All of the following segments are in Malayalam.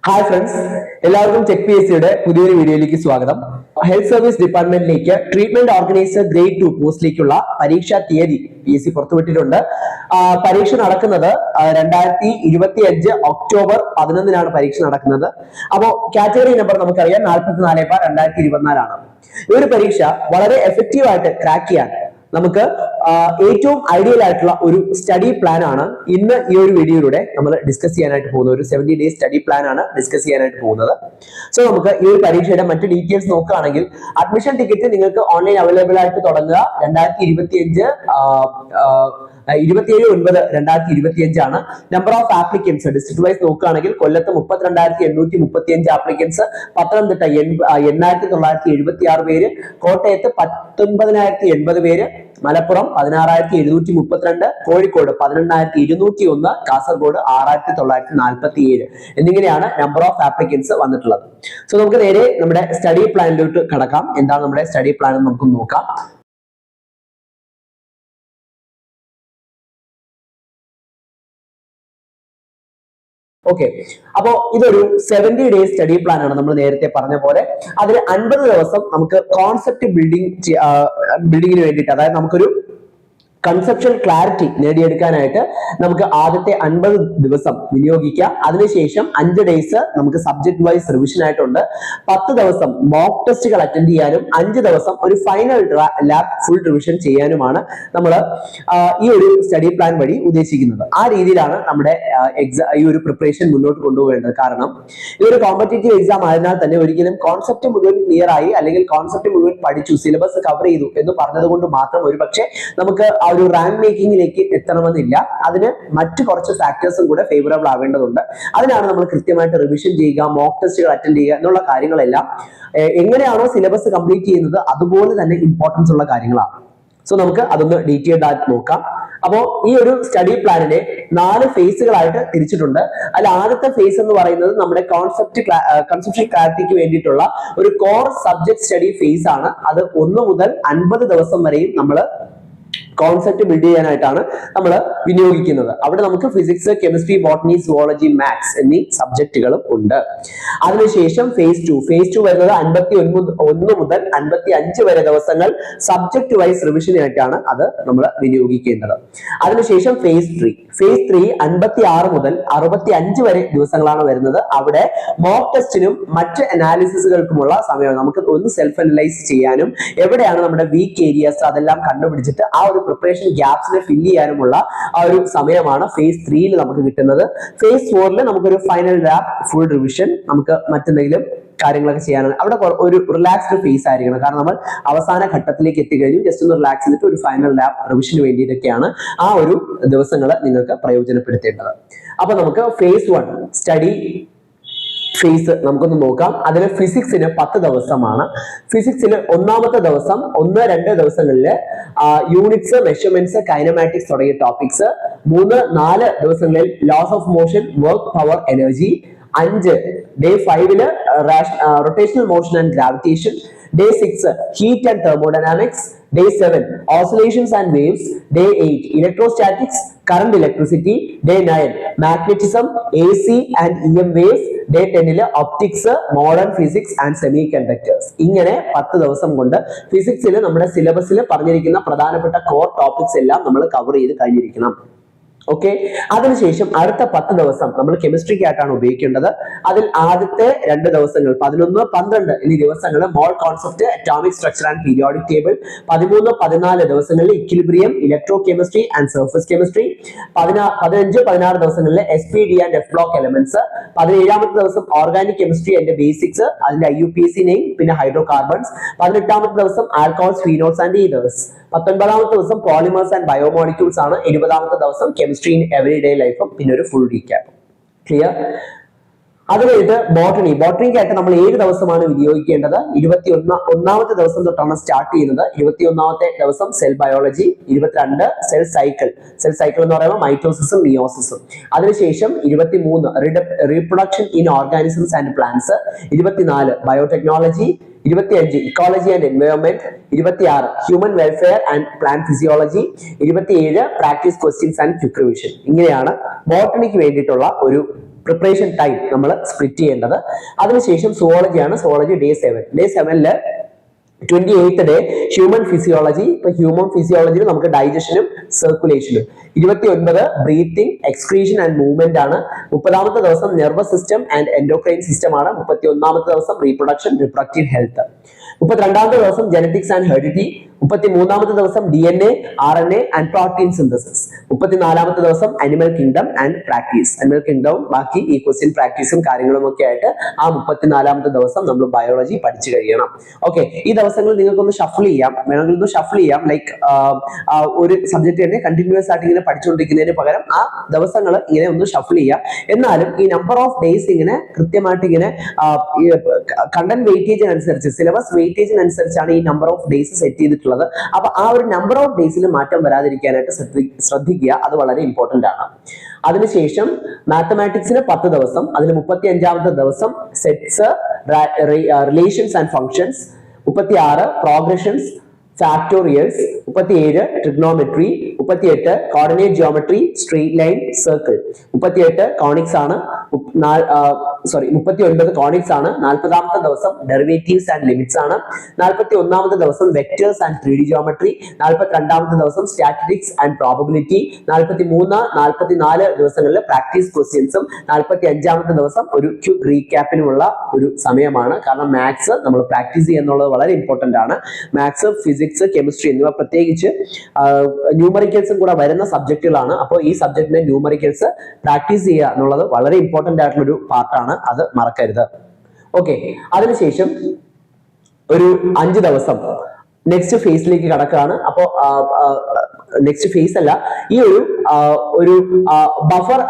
ഹായ് ഫ്രണ്ട്സ്, എല്ലാവർക്കും ചെക്ക് പി എസ് സിയുടെ പുതിയൊരു വീഡിയോയിലേക്ക് സ്വാഗതം. ഹെൽത്ത് സർവീസ് ഡിപ്പാർട്ട്മെന്റിലേക്ക് ട്രീറ്റ്മെന്റ് ഓർഗനൈസർ ഗ്രേഡ് 2 പോസ്റ്റിലേക്കുള്ള പരീക്ഷാ തീയതി PSC പുറത്തുവിട്ടിട്ടുണ്ട്. പരീക്ഷ നടക്കുന്നത് 2025 ഒക്ടോബർ 11 പരീക്ഷ നടക്കുന്നത്. അപ്പോൾ കാറ്റഗറി നമ്പർ നമുക്കറിയാം 44/2024 ഈ ഒരു പരീക്ഷ വളരെ എഫക്റ്റീവ് ആയിട്ട് ക്രാക്ക് ചെയ്യാൻ നമുക്ക് ഏറ്റവും ഐഡിയൽ ആയിട്ടുള്ള ഒരു സ്റ്റഡി പ്ലാൻ ആണ് ഇന്ന് ഈ ഒരു വീഡിയോയിലൂടെ നമ്മൾ ഡിസ്കസ് ചെയ്യാനായിട്ട് പോകുന്നത്. ഒരു 70 ഡേയ്സ് സ്റ്റഡി പ്ലാൻ ആണ് ഡിസ്കസ് ചെയ്യാനായിട്ട് പോകുന്നത്. സോ നമുക്ക് ഈ ഒരു പരീക്ഷയുടെ മറ്റു ഡീറ്റെയിൽസ് നോക്കുകയാണെങ്കിൽ അഡ്മിഷൻ ടിക്കറ്റ് നിങ്ങൾക്ക് ഓൺലൈൻ അവൈലബിൾ ആയിട്ട് തുടങ്ങുക 27/9/2025 number of applicants district vice നോക്കുകയാണെങ്കിൽ കൊല്ലത്ത് 32,835 ആപ്ലിക്കൻസ്, പത്തനംതിട്ട 8,976 പേര്, കോട്ടയത്ത് 19,080 പേര്, മലപ്പുറം 16,732, കോഴിക്കോട് 18,201, കാസർഗോഡ് 6,947 എന്നിങ്ങനെയാണ് നമ്പർ ഓഫ് ആപ്ലിക്കൻസ് വന്നിട്ടുള്ളത്. സോ നമുക്ക് നേരെ നമ്മുടെ സ്റ്റഡി പ്ലാനിലോട്ട് കടക്കാം. എന്താണ് നമ്മുടെ സ്റ്റഡി പ്ലാൻ എന്ന് നമുക്ക് നോക്കാം. ഓക്കെ, അപ്പോ ഇതൊരു 70 ഡേയ്സ് സ്റ്റഡി പ്ലാൻ ആണ്. നമ്മൾ നേരത്തെ പറഞ്ഞ പോലെ അതിൽ 50 ദിവസം നമുക്ക് കോൺസെപ്റ്റ് ബിൽഡിങ്ങിന് വേണ്ടിയിട്ട്, അതായത് നമുക്കൊരു കൺസെപ്ച്വൽ ക്ലാരിറ്റി നേടിയെടുക്കാനായിട്ട് നമുക്ക് ആദ്യത്തെ 50 ദിവസം വിനിയോഗിക്കാം. അതിനുശേഷം 5 ഡേയ്സ് നമുക്ക് സബ്ജക്ട് വൈസ് റിവിഷൻ ആയിട്ടുണ്ട്. 10 ദിവസം മോക്ക് ടെസ്റ്റുകൾ അറ്റൻഡ് ചെയ്യാനും 5 ദിവസം ഒരു ഫൈനൽ ലാബ് ഫുൾ റിവിഷൻ ചെയ്യാനുമാണ് നമ്മൾ ഈ ഒരു സ്റ്റഡി പ്ലാൻ വഴി ഉദ്ദേശിക്കുന്നത്. ആ രീതിയിലാണ് നമ്മുടെ ഈ ഒരു പ്രിപ്പറേഷൻ മുന്നോട്ട് കൊണ്ടുപോകേണ്ടത്. കാരണം ഇതൊരു കോമ്പറ്റേറ്റീവ് എക്സാം ആയതിനാൽ തന്നെ ഒരിക്കലും കോൺസെപ്റ്റ് മുഴുവൻ ക്ലിയർ ആയി അല്ലെങ്കിൽ കോൺസെപ്റ്റ് മുഴുവൻ പഠിച്ചു സിലബസ് കവർ ചെയ്തു എന്ന് പറഞ്ഞത് കൊണ്ട് മാത്രം ഒരുപക്ഷെ നമുക്ക് ഒരു റാങ്ക് മേക്കിങ്ങിലേക്ക് എത്തണമെന്നില്ല. അതിന് മറ്റു കുറച്ച് ഫാക്ടേഴ്സും കൂടെ ഫേവറബിൾ ആവേണ്ടതുണ്ട്. അതിനാണ് നമ്മൾ കൃത്യമായിട്ട് റിവിഷൻ ചെയ്യുക, മോക്ക് ടെസ്റ്റുകൾ അറ്റൻഡ് ചെയ്യുക എന്നുള്ള കാര്യങ്ങളെല്ലാം എങ്ങനെയാണോ സിലബസ് കംപ്ലീറ്റ് ചെയ്യുന്നത് അതുപോലെ തന്നെ ഇമ്പോർട്ടൻസ് ഉള്ള കാര്യങ്ങളാണ്. സോ നമുക്ക് അതൊന്ന് ഡീറ്റെയിൽഡ് ആയിട്ട് നോക്കാം. അപ്പോൾ ഈ ഒരു സ്റ്റഡി പ്ലാനിനെ 4 ഫേസുകളായിട്ട് തിരിച്ചിട്ടുണ്ട്. അതിൽ ആദ്യത്തെ ഫേസ് എന്ന് പറയുന്നത് നമ്മുടെ കൺസെപ്ച്വൽ ക്ലാരിറ്റിക്ക് വേണ്ടിയിട്ടുള്ള ഒരു കോർ സബ്ജക്ട് സ്റ്റഡി ഫേസ് ആണ്. അത് 1 മുതൽ 50 ദിവസം വരെയും നമ്മൾ കോൺസെപ്റ്റ് ബിൽഡ് ചെയ്യാനായിട്ടാണ് നമ്മൾ വിനിയോഗിക്കുന്നത്. അവിടെ നമുക്ക് physics, chemistry, botany, zoology, maths എന്നീ സബ്ജക്റ്റുകളും ഉണ്ട്. അതിനുശേഷം ഫേസ് 2 വരുന്നത് 51 മുതൽ 55 വരെ ദിവസങ്ങൾ സബ്ജക്ട് വൈസ് റിവിഷനായിട്ടാണ് അത് നമ്മൾ വിനിയോഗിക്കേണ്ടത്. അതിനുശേഷം ഫേസ് 3 56 മുതൽ 65 വരെ ദിവസങ്ങളാണ് വരുന്നത്. അവിടെ മോക്ക് ടെസ്റ്റിനും മറ്റ് അനാലിസിസുകൾക്കുമുള്ള സമയമാണ്. നമുക്ക് ഒന്ന് സെൽഫ് അനലൈസ് ചെയ്യാനും എവിടെയാണ് നമ്മുടെ വീക്ക് ഏരിയാസ് അതെല്ലാം കണ്ടുപിടിച്ചിട്ട് ആ ഒരു പ്രിപ്പറേഷൻ ഗ്യാപ്സിനെ ഫില്ല് ചെയ്യാനുമുള്ള ആ ഒരു സമയമാണ് ഫേസ് 3 നമുക്ക് കിട്ടുന്നത്. ഫേസ് 4 നമുക്കൊരു ഫൈനൽ ലാബ് ഫുൾ റിവിഷൻ, നമുക്ക് മറ്റെന്തെങ്കിലും കാര്യങ്ങളൊക്കെ ചെയ്യാനാണ്. അവിടെ ഒരു റിലാക്സ്ഡ് ഫേസ് ആയിരിക്കണം. കാരണം നമ്മൾ അവസാന ഘട്ടത്തിലേക്ക് എത്തിക്കഴിഞ്ഞു. ജസ്റ്റ് ഒന്ന് റിലാക്സ് ചെയ്തിട്ട് ഒരു ഫൈനൽ ലാബ് റിവിഷന് വേണ്ടിയിട്ടൊക്കെയാണ് ആ ഒരു ദിവസങ്ങൾ നിങ്ങൾക്ക് പ്രയോജനപ്പെടുത്തേണ്ടത്. അപ്പൊ നമുക്ക് ഫേസ് 1 സ്റ്റഡി ഫേസ് നമുക്കൊന്ന് നോക്കാം. അതിൽ ഫിസിക്സിന് 10 ദിവസമാണ്. ഫിസിക്സിൽ ഒന്നാമത്തെ ദിവസം 1-2 ദിവസങ്ങളിൽ യൂണിറ്റ്സ്, മെഷർമെന്റ്സ്, കൈനമാറ്റിക്സ് തുടങ്ങിയ ടോപ്പിക്സ്. 3-4 ദിവസങ്ങളിൽ laws of motion, work, power, energy. 5 day 5 rotational motion and gravitation. Day 6 heat and thermodynamics. Day 7 oscillations and waves. Day 8 electrostatics, current electricity. Day 9 magnetism, AC and EM waves. Day 10 optics, modern physics and semiconductors. ഇങ്ങനെ 10 ദിവസം കൊണ്ട് ഫിസിക്സിൽ നമ്മുടെ സിലബസിൽ പറഞ്ഞിരിക്കുന്ന പ്രധാനപ്പെട്ട കോർ ടോപ്പിക്സ് എല്ലാം നമ്മൾ കവർ ചെയ്ത് കഴിഞ്ഞിരിക്കണം. ഓക്കെ, അതിനുശേഷം അടുത്ത 10 ദിവസം നമ്മൾ കെമിസ്ട്രിക്കായിട്ടാണ് ഉപയോഗിക്കേണ്ടത്. അതിൽ ആദ്യത്തെ 2 ദിവസങ്ങൾ 11-12 എന്നീ ദിവസങ്ങൾ mole concept, atomic structure and periodic table. 13-14 ദിവസങ്ങളിൽ equilibrium, electrochemistry and surface chemistry. 15-16 ദിവസങ്ങളിൽ SPD and F block elements. 17ാമത്തെ ദിവസം ഓർഗാനിക് കെമിസ്ട്രി ആൻഡ് ബേസിക്സ്, അതിന്റെ IUPAC നെയിം, പിന്നെ ഹൈഡ്രോ കാർബൺസ്. 18ാമത്തെ ദിവസം ആൽക്കഹോൾസ്, ഫീനോൾസ് ആൻഡ് ഈതേഴ്സ്. 19ാമത്തെ ദിവസം പോളിമേഴ്സ് ആൻഡ് ബയോമോളിക്യൂൾസ് ആണ്. 20ാമത്തെ ദിവസം കെമിസ്ട്രി ഇൻ എവറിഡേ ലൈഫും പിന്നെ ഒരു ഫുൾ റീക്യാപ്പ്. ക്ലിയർ? അത് കഴിഞ്ഞിട്ട് ബോട്ടണിക്കായിട്ട് നമ്മൾ 7 ദിവസമാണ് വിനിയോഗിക്കേണ്ടത്. 21ാമത്തെ ദിവസം തൊട്ടാണ് സ്റ്റാർട്ട് ചെയ്യുന്നത്. 21ാമത്തെ ദിവസം സെൽ ബയോളജി. 22 സെൽ സൈക്കിൾ എന്ന് പറയുമ്പോൾ മൈറ്റോസിസും മിയോസിസും. അതിനുശേഷം 23 reproduction in organisms and plants. 24 biotechnology. 25 ecology and environment. 26 human welfare and plant physiology. 27 practice questions and quick revision. ഇങ്ങനെയാണ് ബോട്ടണിക്ക് വേണ്ടിയിട്ടുള്ള ഒരു പ്രിപ്പറേഷൻ ടൈം നമ്മൾ സ്പ്ലിറ്റ് ചെയ്യേണ്ടത്. അതിനുശേഷം സുവോളജിയാണ്. Zoology day 7. ഡേ 7-ല് 28th ഡേ ഹ്യൂമൻ ഫിസിയോളജി. ഇപ്പൊ ഹ്യൂമൻ ഫിസിയോളജിയിൽ നമുക്ക് ഡൈജഷനും സർക്കുലേഷനും. 29 ബ്രീത്തിങ്, എക്സ്ക്രീഷൻ ആൻഡ് മൂവ്മെന്റ് ആണ്. 30ാമത്തെ ദിവസം nervous system and endocrine system ആണ്. 31ാമത്തെ ദിവസം റീപ്രൊഡക്ഷൻ, റിപ്രൊഡക്റ്റീവ് ഹെൽത്ത്. 32ാമത്തെ ദിവസം ജെനറ്റിക്സ് ആൻഡ് ഹെറിഡിറ്റി. 33ാമത്തെ ദിവസം DNA, RNA and protein synthesis. 34ാമത്തെ ദിവസം animal kingdom and practice. Animal കിങ്ഡവും ബാക്കി ഈ ക്വസ്റ്റ്യൻ പ്രാക്ടീസും കാര്യങ്ങളും ഒക്കെ ആയിട്ട് ആ 34ാമത്തെ ദിവസം നമ്മൾ ബയോളജി പഠിച്ചു കഴിയണം. ഓക്കെ, ഈ ദിവസങ്ങൾ നിങ്ങൾക്കൊന്ന് ഷഫിൾ ചെയ്യാം, വേണമെങ്കിൽ ഒന്ന് ഷഫിൾ ചെയ്യാം. ലൈക്ക് ഒരു സബ്ജക്ട് തന്നെ കണ്ടിന്യൂസ് ആയിട്ട് ഇങ്ങനെ പഠിച്ചുകൊണ്ടിരിക്കുന്നതിന് പകരം ആ ദിവസങ്ങൾ ഇങ്ങനെ ഒന്ന് ഷഫിൾ ചെയ്യാം. എന്നാലും ഈ നമ്പർ ഓഫ് ഡേയ്സ് ഇങ്ങനെ കൃത്യമായിട്ട് ഇങ്ങനെ കണ്ടന്റ് വെയിറ്റേജിനനുസരിച്ച്, സിലബസ് വെയിറ്റേജിനനുസരിച്ചാണ് ഈ നമ്പർ ഓഫ് ഡേയ്സ് സെറ്റ് ചെയ്തിട്ടുള്ളത്. അപ്പൊ ആ ഒരു നമ്പർ ഓഫ് ഡേയ്സിൽ മാറ്റം വരാതിരിക്കാനായിട്ട് ശ്രദ്ധിക്കുക. അത് വളരെ ഇമ്പോർട്ടന്റ് ആണ്. അതിനുശേഷം മാത്തമാറ്റിക്സിന് 10 ദിവസം, അതിൽ 35ാമത്തെ ദിവസം sets, relations and functions. 36 progressions, factorials. 37 trigonometry. 38 coordinate geometry, straight line, circle. 38 conics ആണ്. 39 കോണിക്സ് ആണ്. 40ാമത്തെ ദിവസം ഡെറിവേറ്റീവ്സ് ആൻഡ് ലിമിറ്റ്സ് ആണ്. 41ാമത്തെ ദിവസം വെക്ടേഴ്സ് ആൻഡ് 3D ജിയോമെട്രി. 42ാമത്തെ ദിവസം സ്റ്റാറ്റിസ്റ്റിക്സ് ആൻഡ് പ്രോബബിലിറ്റി. 43, 44 ദിവസങ്ങളിൽ പ്രാക്ടീസ് ക്വസ്റ്റ്യൻസും. 45ാമത്തെ ദിവസം ഒരു ക്വിക്ക് റീക്യാപ്പിനുമുള്ള ഒരു സമയമാണ്. കാരണം മാത്സ് നമ്മൾ പ്രാക്ടീസ് ചെയ്യുക എന്നുള്ളത് വളരെ ഇമ്പോർട്ടന്റ് ആണ്. മാത്സ്, ഫിസിക്സ്, കെമിസ്ട്രി എന്നിവ പ്രത്യേകിച്ച് ന്യൂമറിക്കൽസും കൂടെ വരുന്ന സബ്ജക്റ്റുകളാണ്. അപ്പോൾ ഈ സബ്ജക്റ്റിന്റെ ന്യൂമറിക്കൽസ് പ്രാക്ടീസ് ചെയ്യുക എന്നുള്ളത് വളരെ ഇമ്പോർട്ടന്റ് ആയിട്ടുള്ള ഒരു പാർട്ടാണ്. അത് മറക്കരുത്. ഓക്കെ, അതിനുശേഷം ഒരു 5 ദിവസം നെക്സ്റ്റ് ഫേസിലേക്ക് കടക്കുകയാണ്. അപ്പോ നെക്സ്റ്റ് ഫേസ് അല്ല, ഈ ഒരു ബഫർ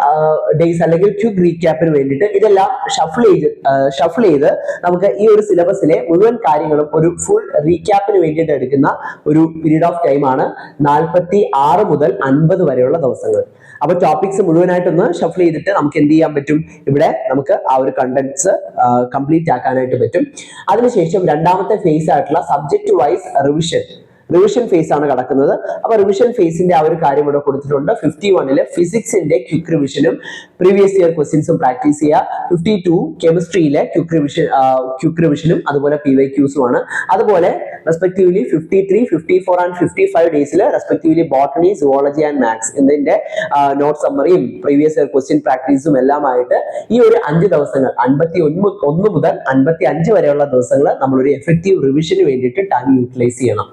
ഡേയ്സ് അല്ലെങ്കിൽ ക്വിക്ക് റീക്യാപ്പിന് വേണ്ടിയിട്ട് ഇതെല്ലാം ഷഫിൾ ചെയ്ത് നമുക്ക് ഈ ഒരു സിലബസിലെ മുഴുവൻ കാര്യങ്ങളും ഒരു ഫുൾ റീക്യാപ്പിന് വേണ്ടിയിട്ട് എടുക്കുന്ന ഒരു പീരീഡ് ഓഫ് ടൈം ആണ് 46 മുതൽ 50 വരെയുള്ള ദിവസങ്ങൾ. അപ്പൊ ടോപ്പിക്സ് മുഴുവനായിട്ടൊന്ന് ഷഫിൾ ചെയ്തിട്ട് നമുക്ക് എന്ത് ചെയ്യാൻ പറ്റും, ഇവിടെ നമുക്ക് ആ ഒരു കണ്ടന്റ്സ് കംപ്ലീറ്റ് ആക്കാനായിട്ട് പറ്റും. അതിനുശേഷം രണ്ടാമത്തെ ഫേസ് ആയിട്ടുള്ള സബ്ജക്ട് വൈസ് റിവിഷൻ ഫേസ് ആണ് കിടക്കുന്നത്. അപ്പൊ റിവിഷൻ ഫേസിന്റെ ആ ഒരു കാര്യം ഇവിടെ കൊടുത്തിട്ടുണ്ട്. 51-ല് ഫിസിക്സിന്റെ ക്വിക്ക് റിവിഷനും പ്രീവിയസ് ഇയർ ക്വസ്റ്റ്യൻസും പ്രാക്ടീസ് ചെയ്യുക. 52 കെമിസ്ട്രിയിലെ ക്വിക്ക് റിവിഷനും അതുപോലെ PYQസും ആണ്. അതുപോലെ റെസ്പെക്റ്റീവ്ലി 53, 54 ആൻഡ് 55 ഡേയ്സിൽ respectively botany, zoology and maths ഇതിന്റെ നോട്ട് സമ്മറിയും പ്രീവിയസ് ഇയർ ക്വസ്റ്റ്യൻ പ്രാക്ടീസും എല്ലാമായിട്ട് ഈ ഒരു 5 ദിവസങ്ങൾ 51 മുതൽ 55 വരെയുള്ള ദിവസങ്ങൾ നമ്മളൊരു എഫക്റ്റീവ് റിവിഷന് വേണ്ടിയിട്ട് ടൈം യൂട്ടിലൈസ് ചെയ്യണം.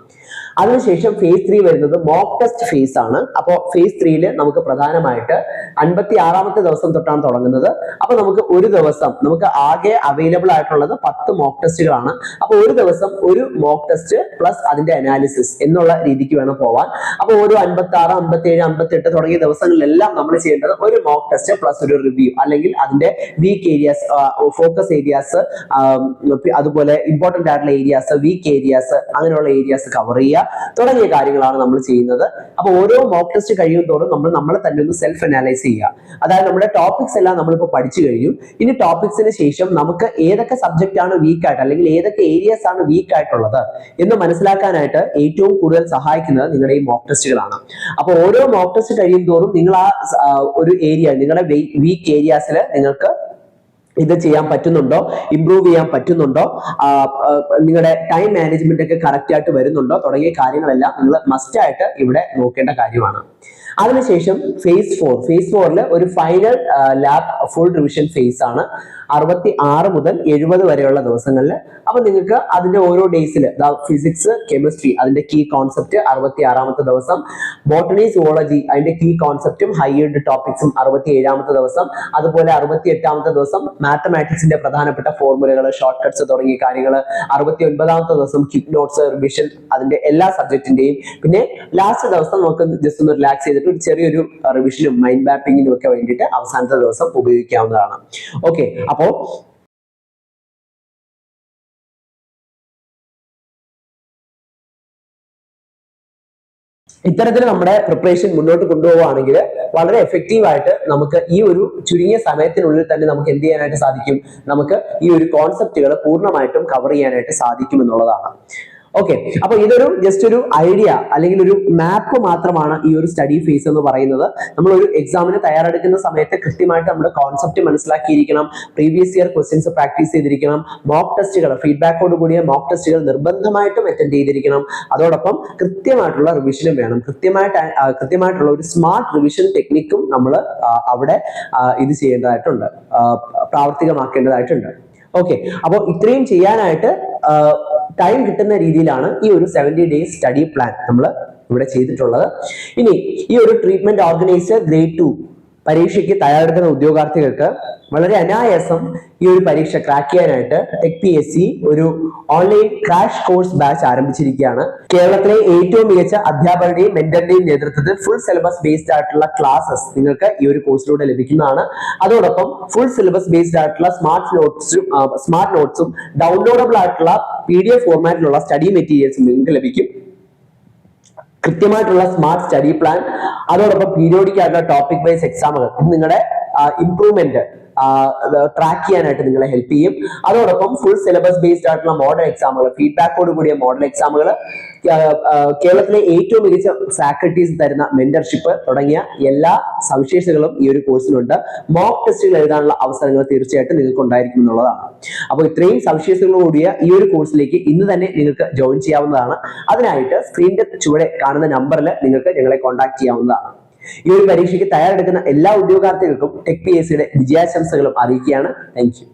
അതിനുശേഷം ഫേസ് 3 വരുന്നത് മോക്ക് ടെസ്റ്റ് ഫേസ് ആണ്. അപ്പോൾ ഫേസ് 3-ല് നമുക്ക് പ്രധാനമായിട്ട് 56ാമത്തെ ദിവസം തൊട്ടാണ് തുടങ്ങുന്നത്. അപ്പൊ നമുക്ക് ഒരു ദിവസം നമുക്ക് ആകെ അവൈലബിൾ ആയിട്ടുള്ളത് 10 മോക്ക് ടെസ്റ്റുകളാണ്. അപ്പൊ ഒരു ദിവസം ഒരു മോക്ക് ടെസ്റ്റ് പ്ലസ് അതിന്റെ അനാലിസിസ് എന്നുള്ള രീതിക്ക് വേണം പോവാൻ. അപ്പൊ ഒരു 56, 57, 58 തുടങ്ങിയ ദിവസങ്ങളിലെല്ലാം നമ്മൾ ചെയ്യേണ്ടത് ഒരു മോക്ക് ടെസ്റ്റ് പ്ലസ് ഒരു റിവ്യൂ, അല്ലെങ്കിൽ അതിന്റെ വീക്ക് ഏരിയാസ്, ഫോക്കസ് ഏരിയാസ്, അതുപോലെ ഇമ്പോർട്ടന്റ് ആയിട്ടുള്ള ഏരിയാസ്, വീക്ക് ഏരിയാസ്, അങ്ങനെയുള്ള ഏരിയാസ് കവർ ചെയ്യുക തുടങ്ങിയ കാര്യങ്ങളാണ് നമ്മൾ ചെയ്യുന്നത്. അപ്പൊ ഓരോ മോക്ക് ടെസ്റ്റ് കഴിയുന്നതോറും നമ്മൾ നമ്മളെ തന്നെ ഒന്ന് സെൽഫ് അനലൈസ് ചെയ്യുക. അതായത് നമ്മുടെ ടോപ്പിക്സ് എല്ലാം നമ്മളിപ്പോൾ പഠിച്ചു കഴിഞ്ഞു. ഇനി ടോപ്പിക്സിന് ശേഷം നമുക്ക് ഏതൊക്കെ സബ്ജക്റ്റ് ആണ് വീക്ക് ആയിട്ട്, അല്ലെങ്കിൽ ഏതൊക്കെ ഏരിയാസ് ആണ് വീക്ക് ആയിട്ടുള്ളത് എന്ന് മനസ്സിലാക്കാനായിട്ട് ഏറ്റവും കൂടുതൽ സഹായിക്കുന്നത് നിങ്ങളുടെ ഈ മോക്ക് ടെസ്റ്റുകളാണ്. അപ്പൊ ഓരോ മോക്ക് ടെസ്റ്റ് കഴിയുന്നതോറും നിങ്ങൾ ആ ഒരു ഏരിയ, നിങ്ങളുടെ വീക്ക് ഏരിയാസിൽ നിങ്ങൾക്ക് ഇത് ചെയ്യാൻ പറ്റുന്നുണ്ടോ, ഇംപ്രൂവ് ചെയ്യാൻ പറ്റുന്നുണ്ടോ, നിങ്ങളുടെ ടൈം മാനേജ്മെന്റ് ഒക്കെ കറക്റ്റ് ആയിട്ട് വരുന്നുണ്ടോ തുടങ്ങിയ കാര്യങ്ങളെല്ലാം നിങ്ങൾ മസ്റ്റ് ആയിട്ട് ഇവിടെ നോക്കേണ്ട കാര്യമാണ്. അതിനുശേഷം ഫേസ് 4-ല് ഒരു final lab full revision phase ആണ്. 66 മുതൽ 70 വരെയുള്ള ദിവസങ്ങളിൽ. അപ്പൊ നിങ്ങൾക്ക് അതിന്റെ ഓരോ ഡേയ്സിൽ ഫിസിക്സ്, കെമിസ്ട്രി അതിന്റെ കീ കോൺസെപ്റ്റ് 66ാമത്തെ ദിവസം, ബോട്ടണി, സുവോളജി അതിന്റെ കീ കോൺസെപ്റ്റും ഹൈ യീൽഡ് ടോപ്പിക്സും 67ാമത്തെ ദിവസം, അതുപോലെ 68ാമത്തെ ദിവസം മാത്തമാറ്റിക്സിന്റെ പ്രധാനപ്പെട്ട ഫോർമുലകൾ, ഷോർട്ട് കട്ട്സ് തുടങ്ങിയ കാര്യങ്ങൾ, 69ാമത്തെ ദിവസം ക്വിക്ക് നോട്ട്സ്, റിവിഷൻ അതിന്റെ എല്ലാ സബ്ജക്റ്റിന്റെയും, പിന്നെ ലാസ്റ്റ് ദിവസം നമുക്ക് ജസ്റ്റ് ഒന്ന് റിലാക്സ് ചെയ്തിട്ട് ഒരു ചെറിയൊരു റിവിഷനും മൈൻഡ് മാപ്പിങ്ങിനും ഒക്കെ വേണ്ടിയിട്ട് അവസാനത്തെ ദിവസം ഉപയോഗിക്കാവുന്നതാണ്. ഓക്കെ, അപ്പോ ഇത്തരത്തിൽ നമ്മുടെ പ്രിപ്പറേഷൻ മുന്നോട്ട് കൊണ്ടുപോവുകയാണെങ്കിൽ വളരെ എഫക്റ്റീവ് ആയിട്ട് നമുക്ക് ഈ ഒരു ചുരുങ്ങിയ സമയത്തിനുള്ളിൽ തന്നെ നമുക്ക് എന്ത് ചെയ്യാനായിട്ട് സാധിക്കും, നമുക്ക് ഈ ഒരു കോൺസെപ്റ്റുകൾ പൂർണ്ണമായിട്ടും കവർ ചെയ്യാനായിട്ട് സാധിക്കും എന്നുള്ളതാണ്. ഓക്കെ, അപ്പൊ ഇതൊരു ജസ്റ്റ് ഒരു ഐഡിയ അല്ലെങ്കിൽ ഒരു മാപ്പ് മാത്രമാണ് ഈ ഒരു സ്റ്റഡി ഫേസ് എന്ന് പറയുന്നത്. നമ്മൾ ഒരു എക്സാമിന് തയ്യാറെടുക്കുന്ന സമയത്ത് കൃത്യമായിട്ട് നമ്മുടെ കോൺസെപ്റ്റ് മനസ്സിലാക്കിയിരിക്കണം, പ്രീവിയസ് ഇയർ ക്വസ്റ്റ്യൻസ് പ്രാക്ടീസ് ചെയ്തിരിക്കണം, മോക്ക് ടെസ്റ്റുകൾ, ഫീഡ്ബാക്കോട് കൂടിയ മോക്ക് ടെസ്റ്റുകൾ നിർബന്ധമായിട്ടും അറ്റൻഡ് ചെയ്തിരിക്കണം. അതോടൊപ്പം കൃത്യമായിട്ടുള്ള റിവിഷനും വേണം. കൃത്യമായിട്ടുള്ള ഒരു സ്മാർട്ട് റിവിഷൻ ടെക്നിക്കും നമ്മൾ അവിടെ ഇത് ചെയ്യേണ്ടതായിട്ടുണ്ട്, പ്രാവർത്തികമാക്കേണ്ടതായിട്ടുണ്ട്. ഓക്കെ, അപ്പോൾ ഇത്രയും ചെയ്യാനായിട്ട് ടൈം കിട്ടുന്ന രീതിയിലാണ് ഈ ഒരു 70 ഡേയ്സ് സ്റ്റഡി പ്ലാൻ നമ്മൾ ഇവിടെ ചെയ്തിട്ടുള്ളത്. ഇനി ഈ ഒരു ട്രീറ്റ്മെന്റ് ഓർഗനൈസർ ഗ്രേഡ് 2 പരീക്ഷയ്ക്ക് തയ്യാറെടുക്കുന്ന ഉദ്യോഗാർത്ഥികൾക്ക് വളരെ അനായാസം ഈ ഒരു പരീക്ഷ ക്രാക്ക് ചെയ്യാനായിട്ട് ടെക് PSC ഒരു ഓൺലൈൻ ക്രാഷ് കോഴ്സ് ബാച്ച് ആരംഭിച്ചിരിക്കുകയാണ്. കേരളത്തിലെ ഏറ്റവും മികച്ച അധ്യാപകരുടെയും മെന്ററിന്റെയും നേതൃത്വത്തിൽ ഫുൾ സിലബസ് ബേസ്ഡ് ആയിട്ടുള്ള ക്ലാസ്സസ് നിങ്ങൾക്ക് ഈ ഒരു കോഴ്സിലൂടെ ലഭിക്കുന്നതാണ്. അതോടൊപ്പം ഫുൾ സിലബസ് ബേസ്ഡ് ആയിട്ടുള്ള സ്മാർട്ട് നോട്ട്സും ഡൗൺലോഡബിൾ ആയിട്ടുള്ള PDF ഫോർമാറ്റിലുള്ള സ്റ്റഡി മെറ്റീരിയൽസും നിങ്ങൾക്ക് ലഭിക്കും. കൃത്യമായിട്ടുള്ള സ്മാർട്ട് സ്റ്റഡി പ്ലാൻ, അതോടൊപ്പം പീരിയോഡിക് ആയിട്ടുള്ള ടോപ്പിക് വൈസ് എക്സാമുകൾ, ഇത് നിങ്ങളുടെ ഇംപ്രൂവ്മെന്റ് ട്രാക്ക് ചെയ്യാനായിട്ട് നിങ്ങളെ ഹെൽപ്പ് ചെയ്യും. അതോടൊപ്പം ഫുൾ സിലബസ് ബേസ്ഡ് ആയിട്ടുള്ള മോഡൽ എക്സാമുകൾ, ഫീഡ്ബാക്കോട് കൂടിയ മോഡൽ എക്സാമുകൾ, കേരളത്തിലെ ഏറ്റവും മികച്ച ഫാക്കൽറ്റീസ് തരുന്ന മെന്റർഷിപ്പ് തുടങ്ങിയ എല്ലാ സവിശേഷതകളും ഈ ഒരു കോഴ്സിലുണ്ട്. മോക്ക് ടെസ്റ്റുകൾ എഴുതാനുള്ള അവസരങ്ങൾ തീർച്ചയായിട്ടും നിങ്ങൾക്ക് ഉണ്ടായിരിക്കും എന്നുള്ളതാണ്. അപ്പോൾ ഇത്രയും സവിശേഷതകളോടുകൂടിയ ഈ ഒരു കോഴ്സിലേക്ക് ഇന്ന് തന്നെ നിങ്ങൾക്ക് ജോയിൻ ചെയ്യാവുന്നതാണ്. അതിനായിട്ട് സ്ക്രീനിന്റെ ചുവടെ കാണുന്ന നമ്പറിൽ നിങ്ങൾക്ക് ഞങ്ങളെ കോൺടാക്ട് ചെയ്യാവുന്നതാണ്. ഈ ഒരു പരീക്ഷയ്ക്ക് തയ്യാറെടുക്കുന്ന എല്ലാ ഉദ്യോഗാർത്ഥികൾക്കും ടെക് PSCയുടെ വിജയാശംസകളും അറിയിക്കുകയാണ്. Thank you.